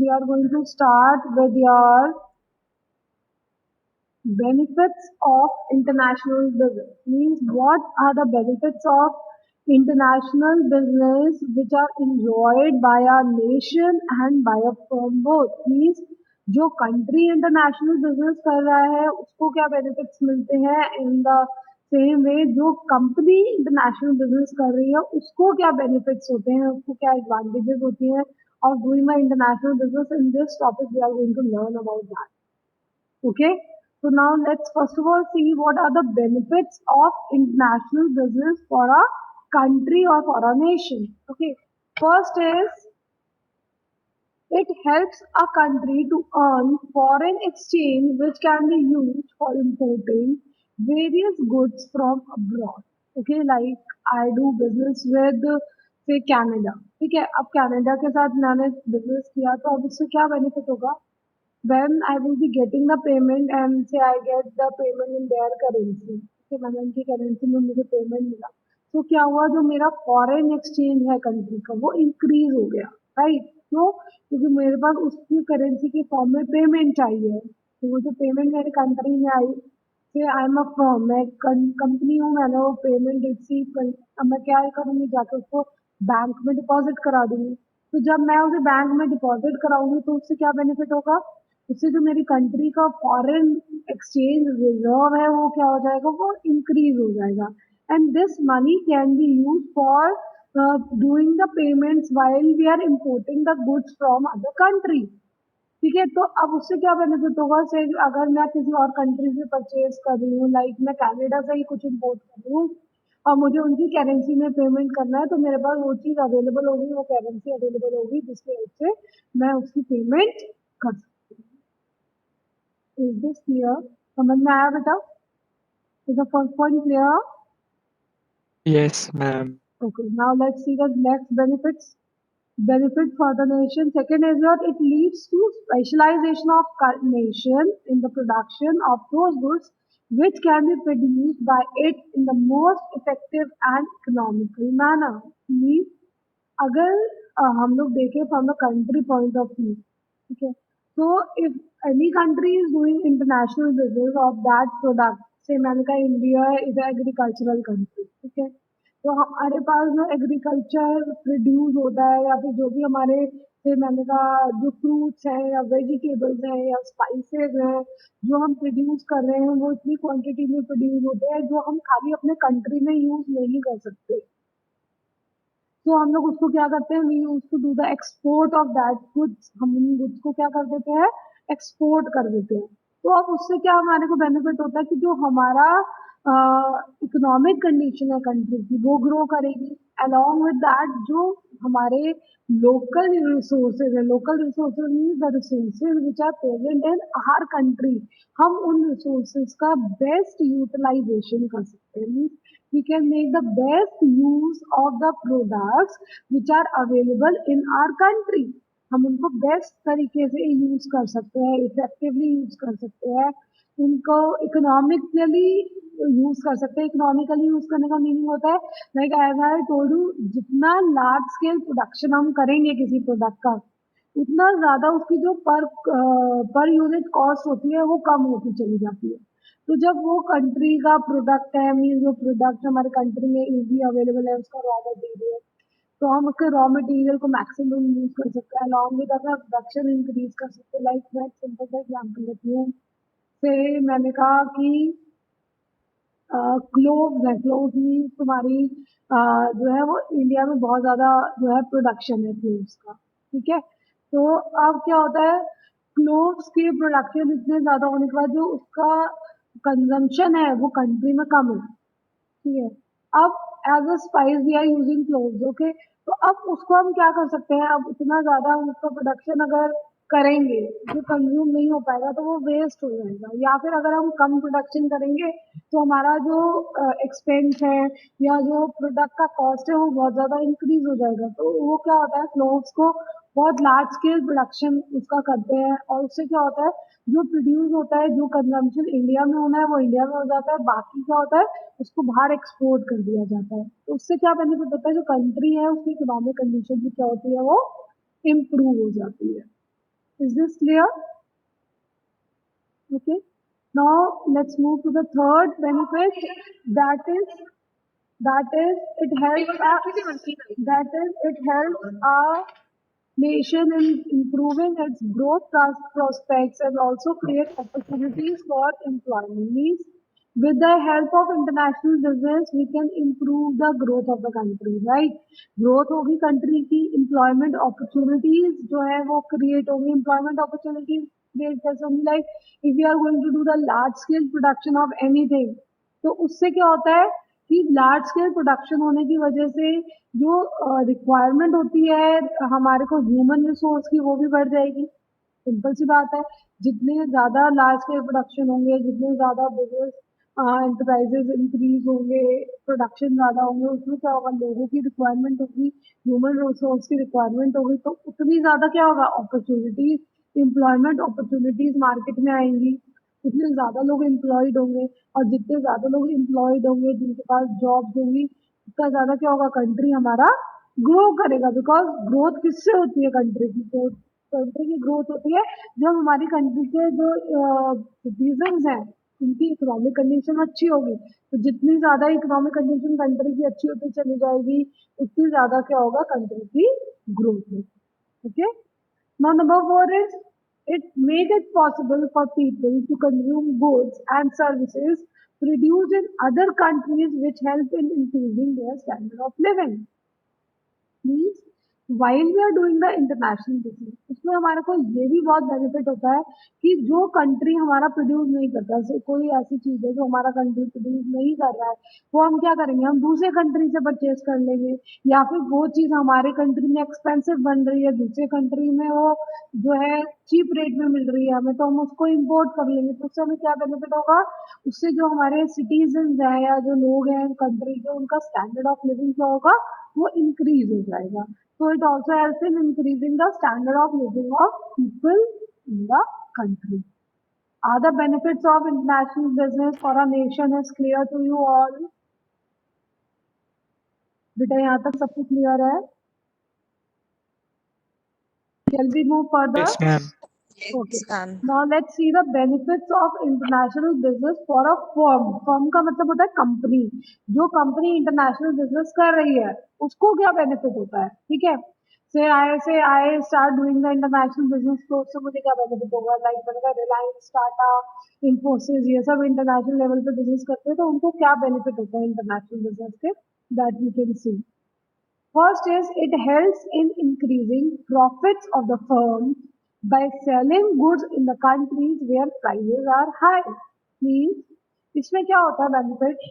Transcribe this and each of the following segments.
we are going to start with your benefits of international business. Means what are the benefits of international business which are enjoyed by our nation and by a firm both. Means जो country international business कर रहा है उसको क्या benefits मिलते हैं in the same way जो company international business कर रही है उसको क्या benefits होते हैं, उसको क्या advantages होती हैं of doing a international business. In this topic we are going to learn about that. Okay, so now let's first of all see what are the benefits of international business for a country or for a nation. Okay, first is it helps a country to earn foreign exchange which can be used for importing various goods from abroad. Okay, like I do business with say Canada. ठीक है, अब Canada के साथ मैंने business किया तो अब इससे क्या बेनिफिट होगा, when I will be getting the payment and say I get the payment in their currency, okay, मैंने उनकी करेंसी में मुझे पेमेंट मिला तो क्या हुआ, जो मेरा फॉरेन एक्सचेंज है कंट्री का वो इंक्रीज हो गया, राइट। क्यों? क्योंकि मेरे पास उसकी करेंसी के फॉर्म में पेमेंट चाहिए, तो वो जो पेमेंट मेरे कंट्री में आई, से आई एम अ फर्म, मैं कंपनी हूँ, मैंने वो पेमेंट रिसीव कर, अब मैं क्या करूँगी, जाकर उसको बैंक में डिपॉजिट करा दूंगी। तो जब मैं उसे बैंक में डिपॉजिट कराऊंगी तो उससे क्या बेनिफिट होगा, उससे जो मेरी कंट्री का फॉरेन एक्सचेंज रिजर्व है वो क्या हो जाएगा, वो इंक्रीज हो जाएगा। And this money can be use for doing the payments while we are importing the goods from other country. ठीक है, तो अब उससे क्या बेनिफिट होगा, से अगर मैं किसी और कंट्री से परचेज कर रही हूँ, लाइक मैं कनाडा से ही कुछ इम्पोर्ट कर रही हूँ और मुझे उनकी करेंसी में पेमेंट करना है, तो मेरे पास वो चीज़ अवेलेबल होगी, वो करेंसी अवेलेबल होगी जिसकी वजह से मैं उसकी पेमेंट कर सकती हूँ। Is this clear? समझ में आया बेटा? Is the first point clear? Yes, ma'am. Okay, now let's see the next benefits. Benefit for the nation. Second is that it leads to specialization of nation in the production of those goods which can be produced by it in the most effective and economical manner. Means अगर हम लोग देखें from the country point of view, ठीक है, so if any country is doing international business of that product, say मैंने कहा India is agricultural country, ठीक है, तो हमारे पास जो एग्रीकल्चर प्रोड्यूस होता है या फिर जो भी हमारे से मैंने कहा जो फ्रूट्स हैं या वेजिटेबल्स हैं या स्पाइसेस हैं जो हम प्रोड्यूस कर रहे हैं वो इतनी क्वांटिटी में प्रोड्यूस होते हैं जो हम खाली अपने कंट्री में यूज नहीं कर सकते। तो हम लोग उसको क्या करते हैं, we use to do the export of that goods, हम उन गुड्स को क्या कर देते हैं, एक्सपोर्ट कर देते हैं। तो अब उससे क्या हमारे को बेनिफिट होता है कि जो हमारा इकोनॉमिक कंडीशन है कंट्री की वो ग्रो करेगी, अलॉन्ग विद दैट जो हमारे लोकल रिसोर्सेज है, local resources means the resources which are present in our country, हम उन रिसोर्सेज का बेस्ट यूटिलाइजेशन कर सकते हैं। Means we can make the best use of the products which are available in our country। हम उनको best तरीके से यूज कर सकते हैं, इफेक्टिवली यूज कर सकते हैं, उनको इकोनॉमिकली यूज कर सकते हैं। इकोनॉमिकली यूज करने का मीनिंग होता है like as I told you, जितना लार्ज स्केल प्रोडक्शन हम करेंगे किसी प्रोडक्ट का उतना ज्यादा उसकी जो पर यूनिट कॉस्ट होती है वो कम होती चली जाती है। तो जब वो कंट्री का प्रोडक्ट है, मीन जो प्रोडक्ट हमारे कंट्री में इजी अवेलेबल है उसका रॉ मटेरियल, तो हम उसके रॉ मटेरियल को मैक्सिमम यूज कर सकते हैं, अलॉन्ग विद अपना प्रोडक्शन इंक्रीज कर सकते हैं। लाइक मैं सिंपल सा एग्जाम्पल देती हूँ, से मैंने कहा कि क्लोव्स है, क्लोव्स मीन्स तुम्हारी जो है वो इंडिया में बहुत ज़्यादा जो है प्रोडक्शन है क्लोव्स का, ठीक है। तो अब क्या होता है, क्लोव्स के प्रोडक्शन इतने ज़्यादा होने के बाद जो उसका कंजम्पशन है वो कंट्री में कम है, ठीक है। अब as a spice we are using cloves, okay, तो अब उसको हम क्या कर सकते हैं, अब इतना ज़्यादा हम उसका प्रोडक्शन अगर करेंगे जो कंज्यूम नहीं हो पाएगा तो वो वेस्ट हो जाएगा, या फिर अगर हम कम प्रोडक्शन करेंगे तो हमारा जो एक्सपेंस है या जो प्रोडक्ट का कॉस्ट है वो बहुत ज़्यादा इंक्रीज हो जाएगा। तो वो क्या होता है, क्लोव्स को बहुत लार्ज स्केल प्रोडक्शन उसका करते हैं और उससे क्या होता है जो प्रोड्यूस होता है, जो कंजम्पशन इंडिया में होना है वो इंडिया में हो जाता है, बाकी क्या होता है उसको बाहर एक्सपोर्ट कर दिया जाता है। तो उससे क्या बेनिफिट होता है, जो कंट्री है उसकी इकोनॉमिक कंडीशन भी क्या होती है वो इम्प्रूव हो जाती है। Is this clear? Okay. Now let's move to the third benefit. That is it helps our nation in improving its growth prospects and also create opportunities for employment. Means with the help of international business, we can improve the growth of the country, right? Growth होगी country की, employment opportunities जो है वो create होंगी, employment opportunities create कैसे होंगी, like if we are going to do the large scale production of anything, तो उससे क्या होता है कि लार्ज स्केल प्रोडक्शन होने की वजह से जो रिक्वायरमेंट होती है हमारे को ह्यूमन रिसोर्स की, वो भी बढ़ जाएगी। सिंपल सी बात है, जितने ज़्यादा लार्ज स्केल प्रोडक्शन होंगे, जितने ज़्यादा बिजनेस एंटरप्राइजेज इंक्रीज होंगे, प्रोडक्शन ज़्यादा होंगे, उसमें क्या होगा, लोगों की रिक्वायरमेंट होगी, ह्यूमन रिसोर्स की रिक्वायरमेंट होगी, तो उतनी ज़्यादा क्या होगा, अपॉर्चुनिटीज, एम्प्लॉयमेंट अपॉर्चुनिटीज मार्केट में आएंगी, उतने ज़्यादा लोग एम्प्लॉयड होंगे, और जितने ज़्यादा लोग एम्प्लॉयड होंगे, जिनके पास जॉब्स होंगी, उतना ज़्यादा क्या होगा, कंट्री हमारा ग्रो करेगा। बिकॉज ग्रोथ किससे होती है, कंट्री की ग्रोथ, कंट्री की ग्रोथ होती है जब हमारी कंट्री के जो सिटीजन्स हैं उनकी इकोनॉमिक कंडीशन अच्छी होगी। तो जितनी ज्यादा इकोनॉमिक कंडीशन कंट्री की अच्छी होती चली जाएगी, उतनी ज्यादा क्या होगा, कंट्री की ग्रोथ होगी। Okay, now number four is it made it possible for people to consume goods and services produced in other countries which help in increasing their standard of living. Means while we are doing the international business, उसमें हमारे को ये भी बहुत benefit होता है कि जो कंट्री हमारा प्रोड्यूस नहीं करता, जैसे कोई ऐसी चीज है जो हमारा कंट्री प्रोड्यूस नहीं कर रहा है, वो हम क्या करेंगे, हम दूसरे कंट्री से परचेज कर लेंगे, या फिर वो चीज हमारे कंट्री में एक्सपेंसिव बन रही है, दूसरे कंट्री में वो जो है चीप रेट में मिल रही है हमें, तो हम उसको इम्पोर्ट कर लेंगे। तो उससे हमें क्या बेनिफिट होगा, उससे जो हमारे सिटीजन है या जो लोग हैं कंट्री के, उनका स्टैंडर्ड ऑफ लिविंग क्या होगा, वो इंक्रीज हो जाएगा। So it also helps in increasing the standard of living of people in the country. Are the benefits of international business for a nation is clear to you all? बेटा यहाँ तक सब कुछ क्लियर है? Shall we move further? Yes, ma'am. Okay. Now let's see the benefits of international business for a firm. Firm का मतलब होता है कंपनी। जो कंपनी इंटरनेशनल बिजनेस कर रही है उसको क्या बेनिफिट होता है, ठीक है। से I start doing the international business, तो उससे मुझे क्या बेनिफिट होगा, लाइक मैंने रिलायंस, टाटा, इन्फोसिस, ये सब इंटरनेशनल लेवल पे बिजनेस करते हैं, तो उनको क्या बेनिफिट होता है इंटरनेशनल बिजनेस के, that we can see. First is it helps in increasing profits of the firm by selling goods in the countries where prices are high. Means इसमें क्या होता है बेनिफिट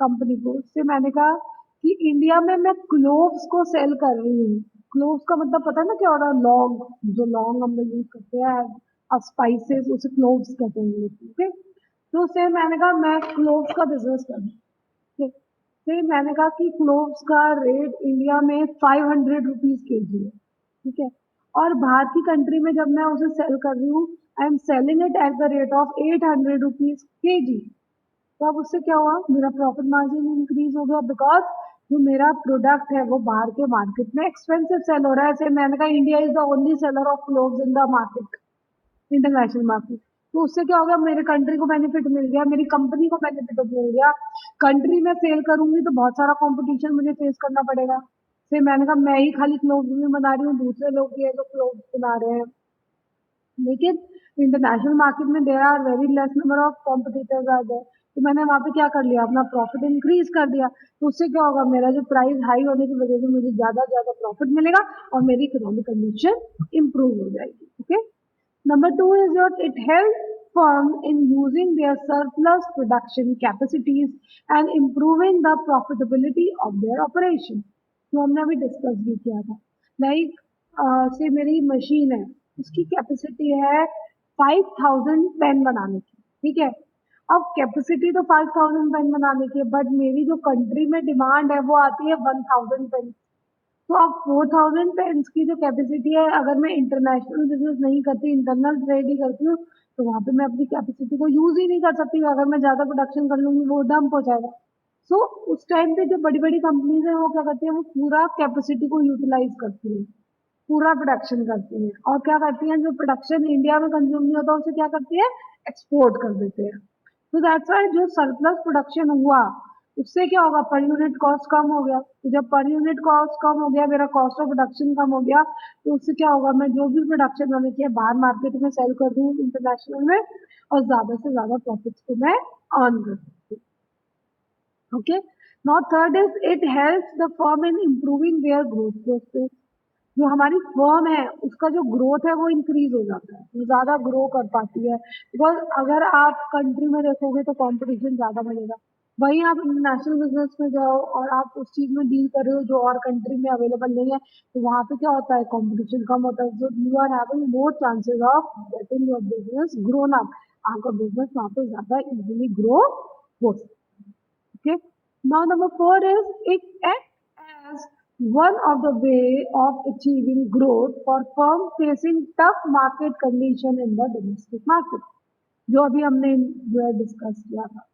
कंपनी को, इससे मैंने कहा कि इंडिया में मैं क्लोव्स को सेल कर रही हूँ। क्लोव्स का मतलब पता है ना क्या होता है, लौंग, जो लौंग हम लोग यूज करते हैं, स्पाइसेस, उसे क्लोव्स कहते हैं, ठीक है। तो उससे मैंने कहा मैं क्लोव्स का बिजनेस करूँ, फिर मैंने कहा कि क्लोव्स का रेट इंडिया में 500 रुपीज के जी है, ठीक है, और बाहर की कंट्री में जब मैं उसे सेल कर रही हूँ, I am selling it at the rate of 800 rupees के जी। तो अब उससे क्या हुआ, मेरा प्रॉफिट मार्जिन इंक्रीज हो गया, बिकॉज जो मेरा प्रोडक्ट है वो बाहर के मार्केट में एक्सपेंसिव सेल हो रहा है। ऐसे मैंने कहा India is the only seller of cloves in the market, international market. तो उससे क्या हो गया, मेरे कंट्री को बेनिफिट मिल गया, मेरी कंपनी को बेनिफिट मिल गया। कंट्री में सेल करूंगी तो बहुत सारा कंपटीशन मुझे फेस करना पड़ेगा। फिर मैंने कहा मैं ही खाली क्लोथ्स नहीं बना रही हूँ, दूसरे लोग भी है जो क्लोथ्स बना रहे हैं, लेकिन इंटरनेशनल मार्केट में there are very less number of competitors are there. तो मैंने वहाँ पे क्या कर लिया, अपना प्रॉफिट इंक्रीज कर दिया। तो उससे क्या होगा, मेरा जो प्राइस हाई होने की वजह से मुझे ज्यादा ज्यादा प्रॉफिट मिलेगा और मेरी इकोनॉमिक कंडीशन इंप्रूव हो जाएगी। Okay, Number two is that it helps firms in using their surplus production capacities and improving the profitability of their operation. जो हमने अभी डिस्कस भी किया था, लाइक से मेरी मशीन है, उसकी कैपेसिटी है 5000 पेन बनाने की, ठीक है। अब कैपेसिटी तो 5000 पेन बनाने की है, बट मेरी जो कंट्री में डिमांड है वो आती है 1000 पेन। तो अब 4000 पेन्स की जो कैपेसिटी है, अगर मैं इंटरनेशनल बिजनेस नहीं करती, इंटरनल ट्रेड ही करती हूँ, तो वहां पे मैं अपनी कैपेसिटी को यूज ही नहीं कर सकती। अगर मैं ज्यादा प्रोडक्शन कर लूंगी वो डंप हो जाएगा। सो उस टाइम पे जो बड़ी बड़ी कंपनीज है वो क्या करती है, वो पूरा कैपेसिटी को यूटिलाइज करती है। पूरा प्रोडक्शन करती हैं, और क्या करती हैं, जो प्रोडक्शन इंडिया में कंज्यूम नहीं होता उसे क्या करती है, एक्सपोर्ट कर देते हैं। तो दैट्स वाई जो सरप्लस प्रोडक्शन हुआ उससे क्या होगा, पर यूनिट कॉस्ट कम हो गया। तो जब पर यूनिट कॉस्ट कम हो गया, मेरा कॉस्ट ऑफ प्रोडक्शन कम हो गया, तो उससे क्या होगा, मैं जो भी प्रोडक्शन मैंने किया बाहर मार्केट में सेल कर दूँ इंटरनेशनल में, और ज्यादा से ज्यादा प्रॉफिट्स को मैं अर्न कर सकती हूँ। Okay. Now third is it helps the firm in improving their growth prospects. जो हमारी फर्म है उसका जो ग्रोथ है वो इंक्रीज हो जाता है, वो ज्यादा ग्रो कर पाती है। बिकॉज अगर आप कंट्री में देखोगे तो कंपटीशन ज्यादा बढ़ेगा। वहीं आप इंटरनेशनल बिजनेस में जाओ और आप उस चीज में डील कर रहे हो जो और कंट्री में अवेलेबल नहीं है, तो वहां पे क्या होता है, कंपटीशन कम होता है, so you are having more chances of getting your business grown up. आपका बिजनेस वहां पे ज्यादा इजीली ग्रो हो सकता है। Okay. Now number four is it acts as one of the way of achieving growth for firms facing tough market condition in the domestic market. जो अभी हमने जो है डिस्कस किया था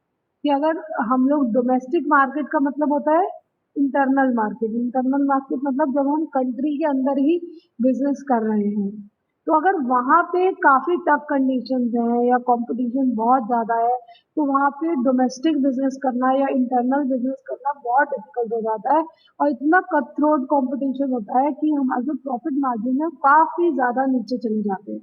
कि अगर हम लोग डोमेस्टिक मार्केट का मतलब होता है इंटरनल मार्केट। इंटरनल मार्केट मतलब जब हम कंट्री के अंदर ही बिजनेस कर रहे हैं, तो अगर वहां पे काफी टफ कंडीशंस हैं या कंपटीशन बहुत ज्यादा है, तो वहां पे डोमेस्टिक बिजनेस करना या इंटरनल बिजनेस करना बहुत डिफिकल्ट हो जाता है, और इतना कट थ्रोट कॉम्पिटिशन होता है कि हमारे जो प्रॉफिट मार्जिन है काफी ज्यादा नीचे चले जाते हैं।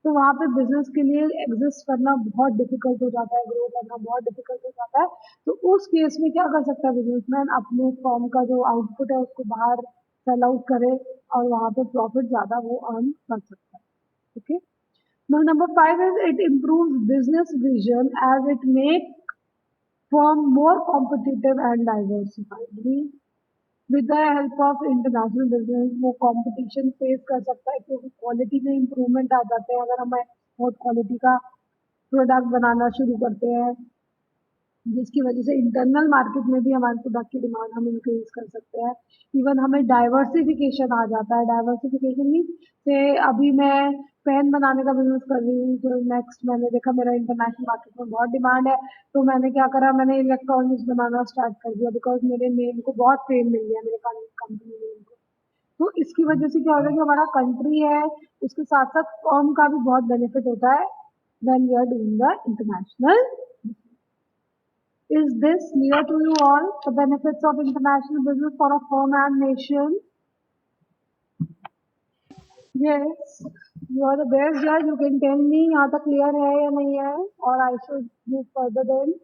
तो वहाँ पे बिजनेस के लिए एग्जिस्ट करना बहुत डिफिकल्ट हो जाता है, ग्रो करना बहुत डिफिकल्ट हो जाता है। तो उस केस में क्या कर सकता है बिजनेसमैन, अपने फॉर्म का जो आउटपुट है उसको बाहर सेल आउट करे, और वहाँ पे प्रॉफिट ज्यादा वो अर्न कर सकता है। Okay. Now number five is it improves business vision as it makes firm more competitive and diversified. With the help of international business वो कंपटीशन फेस कर सकता है, क्योंकि क्वालिटी में इम्प्रूवमेंट आ जाते हैं अगर हम बहुत क्वालिटी का प्रोडक्ट बनाना शुरू करते हैं, जिसकी वजह से इंटरनल मार्केट में भी हमारे प्रोडक्ट की डिमांड हम इंक्रीज कर सकते हैं। इवन हमें डाइवर्सिफिकेशन आ जाता है। डाइवर्सिफिकेशन मीन से अभी मैं पेन बनाने का बिजनेस कर रही हूँ, तो नेक्स्ट मैंने देखा मेरा इंटरनेशनल मार्केट में बहुत डिमांड है, तो मैंने क्या करा, मैंने इलेक्ट्रॉनिक्स बनाना स्टार्ट कर दिया, बिकॉज मेरे नेम को बहुत फेम मिल गया, मेरे कंपनी नेम को। तो इसकी वजह से क्या होगा कि हमारा कंट्री है उसके साथ साथ फर्म का भी बहुत बेनिफिट होता है when we are doing the international. Is this clear to you all, the benefits of international business for a firm and nation? Yes, you are the best judge. You can tell me यहाँ तक clear है या नहीं है, or I should move further then.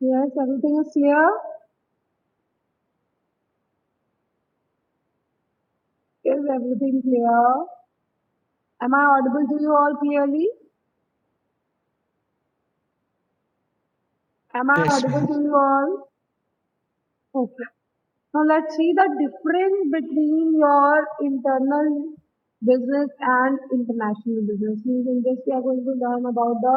Yes, everything is clear. Is everything clear? Am I audible to you all clearly? Am I Yes, audible ma'am. to you all? Okay. Now let's see the difference between your internal business and international business. Means in this we are going to learn about the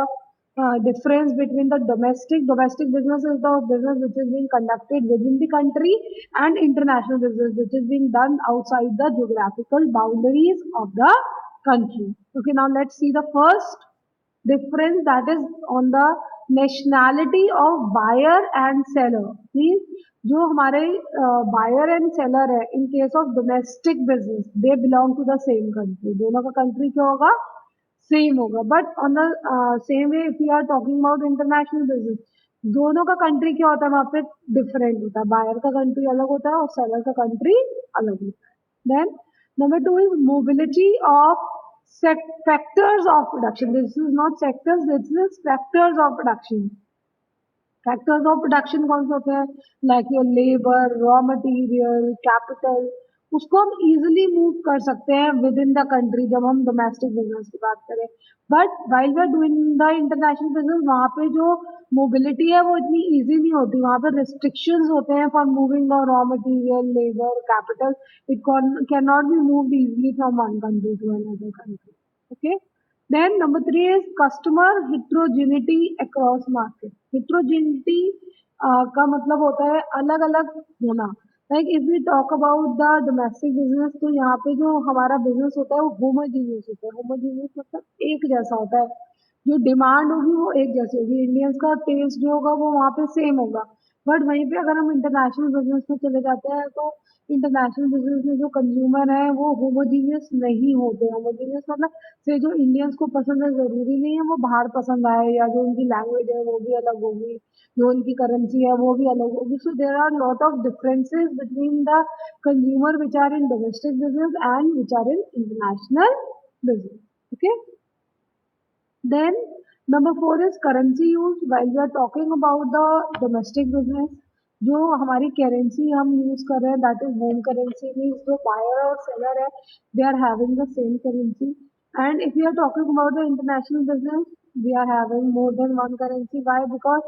difference between the domestic business is the business which is being conducted within the country, and international business which is being done outside the geographical boundaries of the country. Okay, now let's see the first difference, that is on the nationality of buyer and seller. Means जो हमारे buyer and seller है in case of domestic business, they belong to the same country. दोनों का country क्या होगा, same होगा। But on the same way if you are talking about international business, दोनों का कंट्री क्या होता है वहां पे डिफरेंट होता है। बायर का कंट्री अलग होता है और सेलर का कंट्री अलग होता है। Then number two is mobility of factors of production. This is not sectors, this is factors of production. Factors of production कौन से होते हैं, like your labour, raw material, capital, उसको हम इजिली मूव कर सकते हैं विद इन द कंट्री जब हम डोमेस्टिक बिजनेस की बात करें। But while we are doing the international business, वहाँ पे जो मोबिलिटी है वो इतनी इजी नहीं होती, वहाँ पे रिस्ट्रिक्शंस होते हैं for moving the raw material, labour, capital. It can not be moved easily from one country to another country. Okay. Then number three is customer heterogeneity across market. Heterogeneity का मतलब होता है अलग अलग होना। Like if we talk about the domestic business, तो यहाँ पे जो हमारा business होता है वो homogeneous होता है। homogeneous मतलब एक जैसा होता है, जो डिमांड होगी वो एक जैसी होगी, इंडियंस का टेस्ट जो होगा वो वहाँ पे सेम होगा। बट वहीं पे अगर हम इंटरनेशनल बिजनेस में चले जाते हैं तो इंटरनेशनल बिजनेस में जो कंज्यूमर है वो होमोजीनियस नहीं होते। होमोजीनियस मतलब से जो इंडियंस को पसंद है जरूरी नहीं है वो बाहर पसंद आए, या जो उनकी लैंग्वेज है वो भी अलग होगी, जो उनकी करेंसी है वो भी अलग होगी। So there are lot of differences between the consumer which are in domestic business and which are in international business. Okay, then number four is currency use. While we are talking about the domestic business, जो हमारी currency हम use कर रहे हैं that is home currency, means जो buyer और seller है they are having the same currency. And if you are talking about the international business we are having more than one currency. Why? Because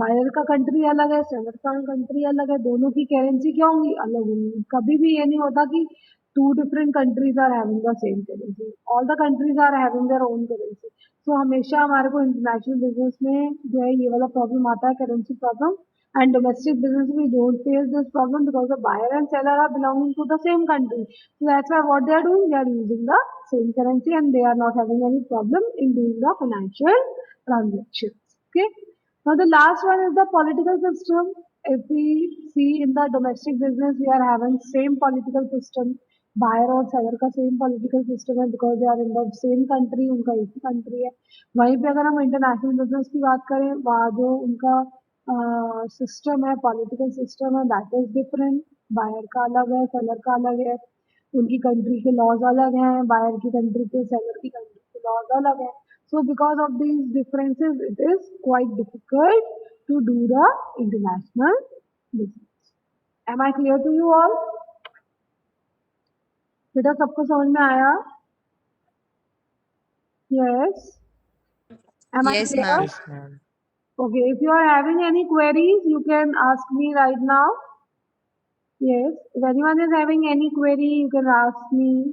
buyer का country अलग है, seller का country अलग है, दोनों की करेंसी क्या होंगी, अलग होंगी। कभी भी ये नहीं होता कि two different countries are having the same currency, all the countries are having their own currency। तो हमेशा हमारे को इंटरनेशनल बिजनेस में जो है ये वाला प्रॉब्लम आता है, currency problem. And domestic business में don't face this problem because the buyer and seller are belonging to the same country. So that's why what they are doing, they are using the same currency and they are not having any problem in doing the financial transactions। Okay, now the last one is the political system। if we see in the domestic business we are having same political system, buyer और seller का same political system है because they are in the same country, उनका एक ही country है। वहीं पे अगर हम इंटरनेशनल बिजनेस की बात करें वहाँ जो उनका सिस्टम है, पॉलिटिकल सिस्टम है दैट इज डिफरेंट। बायर का अलग है, सेलर का अलग है, उनकी कंट्री के लॉज अलग हैं, बायर की कंट्री के, सेलर की कंट्री के लॉज अलग हैं। So because of these differences it is quite difficult to do the international business. Am I clear to you all? बेटा सबको समझ में आया? Yes. Am I Yes, clear? ma'am. Yes, ma'am. Okay. If you are having any queries, you can ask me right now. Yes. If anyone is having any query, you can ask me.